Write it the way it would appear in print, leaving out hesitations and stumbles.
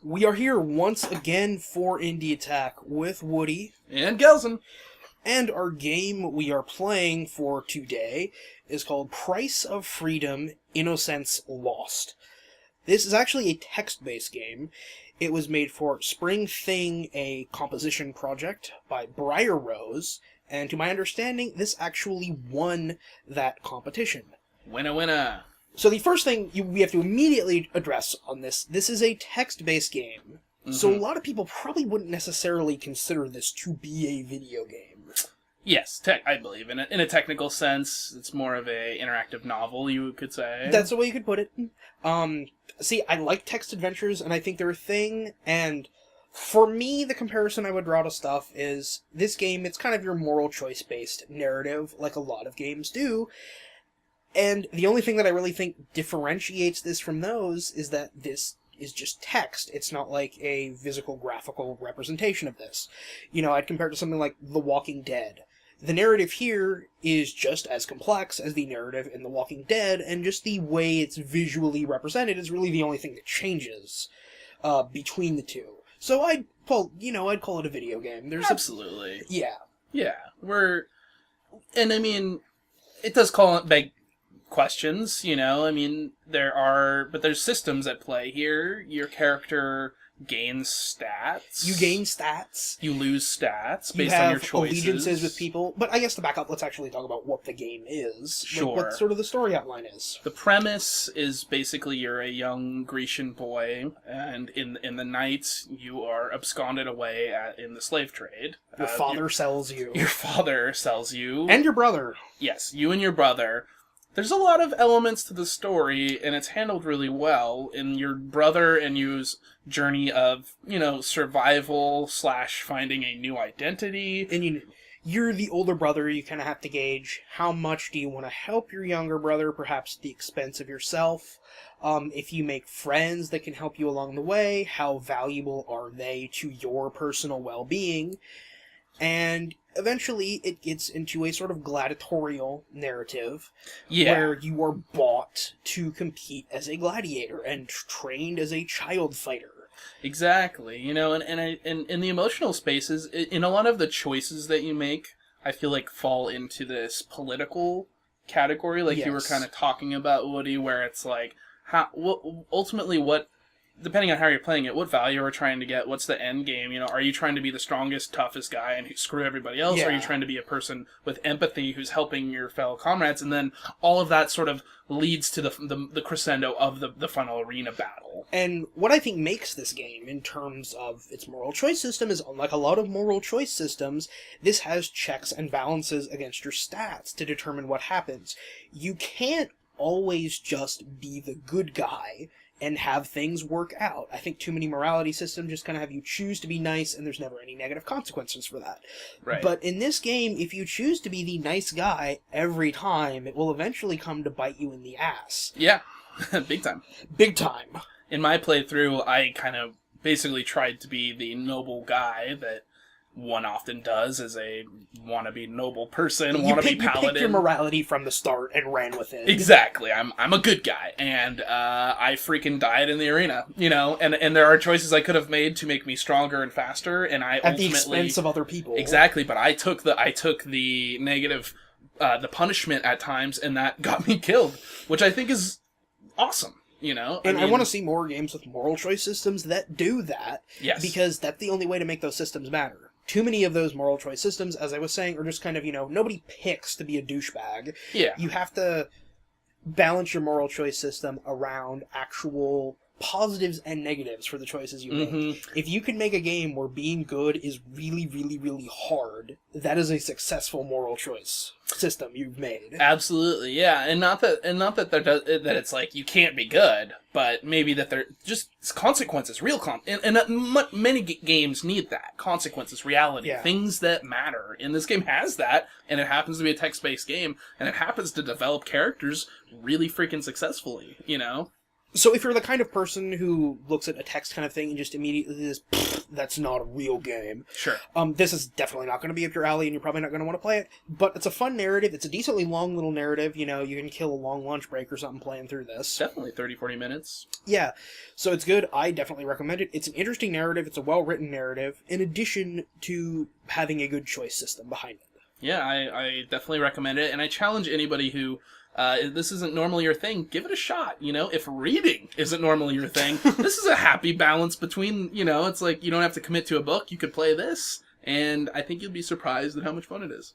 We are here once again for Indie Attack with Woody. And Gelson. And our game we are playing for today is called Price of Freedom, Innocence Lost. This is actually a text-based game. It was made for Spring Thing, a composition project by Briar Rose, and to my understanding, this actually won that competition. Winner, winner. So the first thing we have to immediately address on this is a text-based game. Mm-hmm. So a lot of people probably wouldn't necessarily consider this to be a video game. Yes, I believe. In a technical sense, it's more of a interactive novel, you could say. That's the way you could put it. See, I like text adventures, and I think they're a thing, and for me, the comparison I would draw to stuff is, this game, it's kind of your moral choice-based narrative, like a lot of games do, and the only thing that I really think differentiates this from those is that this is just text. It's not like a physical, graphical representation of this. You know, I'd compare it to something like The Walking Dead. The narrative here is just as complex as the narrative in The Walking Dead, and just the way it's visually represented is really the only thing that changes between the two. So I'd call it a video game. There's Absolutely. Yeah. Yeah. And I mean, it does beg questions, you know, I mean, there's systems at play here. Your character gains stats. You gain stats. You lose stats based on your choices. You have allegiances with people. But I guess to back up, let's actually talk about what the game is. Sure. What sort of the story outline is. The premise is basically you're a young Grecian boy, and in the night you are absconded away in the slave trade. Your father sells you. Your father sells you. And your brother. Yes, you and your brother. There's a lot of elements to the story, and it's handled really well in your brother and you's journey of, survival / finding a new identity. And you're the older brother, you kind of have to gauge how much do you want to help your younger brother, perhaps at the expense of yourself. If you make friends that can help you along the way, how valuable are they to your personal well-being? And eventually it gets into a sort of gladiatorial narrative, where you are bought to compete as a gladiator and trained as a child fighter. Exactly, and in the emotional spaces, in a lot of the choices that you make, I feel like fall into this political category, like you were kind of talking about, Woody, where it's like, ultimately depending on how you're playing it, what value are you trying to get? What's the end game? Are you trying to be the strongest, toughest guy and screw everybody else? Yeah. Or are you trying to be a person with empathy who's helping your fellow comrades? And then all of that sort of leads to the crescendo of the final arena battle. And what I think makes this game, in terms of its moral choice system, is unlike a lot of moral choice systems, this has checks and balances against your stats to determine what happens. You can't always just be the good guy and have things work out. I think too many morality systems just kind of have you choose to be nice, and there's never any negative consequences for that. Right. But in this game, if you choose to be the nice guy every time, it will eventually come to bite you in the ass. Yeah, big time. Big time. In my playthrough, I kind of basically tried to be the noble guy that one often does as a wannabe noble person, wannabe paladin. You picked your morality from the start and ran with it. Exactly. I'm a good guy, and I freaking died in the arena, and there are choices I could have made to make me stronger and faster, and I at the expense of other people. Exactly, but I took the negative, the punishment at times, and that got me killed, which I think is awesome. I want to see more games with moral choice systems that do that. Yes. Because that's the only way to make those systems matter. Too many of those moral choice systems, as I was saying, are just kind of, nobody picks to be a douchebag. Yeah. You have to balance your moral choice system around actual positives and negatives for the choices you make. If you can make a game where being good is really, really, really hard, that is a successful moral choice system you've made. Absolutely, yeah, and not that that it's like you can't be good, but maybe that they're just consequences, real many games need that consequences, reality, things that matter. And this game has that, and it happens to be a text-based game, and it happens to develop characters really freaking successfully. So if you're the kind of person who looks at a text kind of thing and just immediately says, that's not a real game. Sure. This is definitely not going to be up your alley, and you're probably not going to want to play it. But it's a fun narrative. It's a decently long little narrative. You know, you can kill a long lunch break or something playing through this. Definitely 30, 40 minutes. Yeah. So it's good. I definitely recommend it. It's an interesting narrative. It's a well-written narrative, in addition to having a good choice system behind it. Yeah, I definitely recommend it, and I challenge anybody who... if this isn't normally your thing, give it a shot, you know? If reading isn't normally your thing, this is a happy balance between, you know, it's like you don't have to commit to a book, you could play this, and I think you'll be surprised at how much fun it is.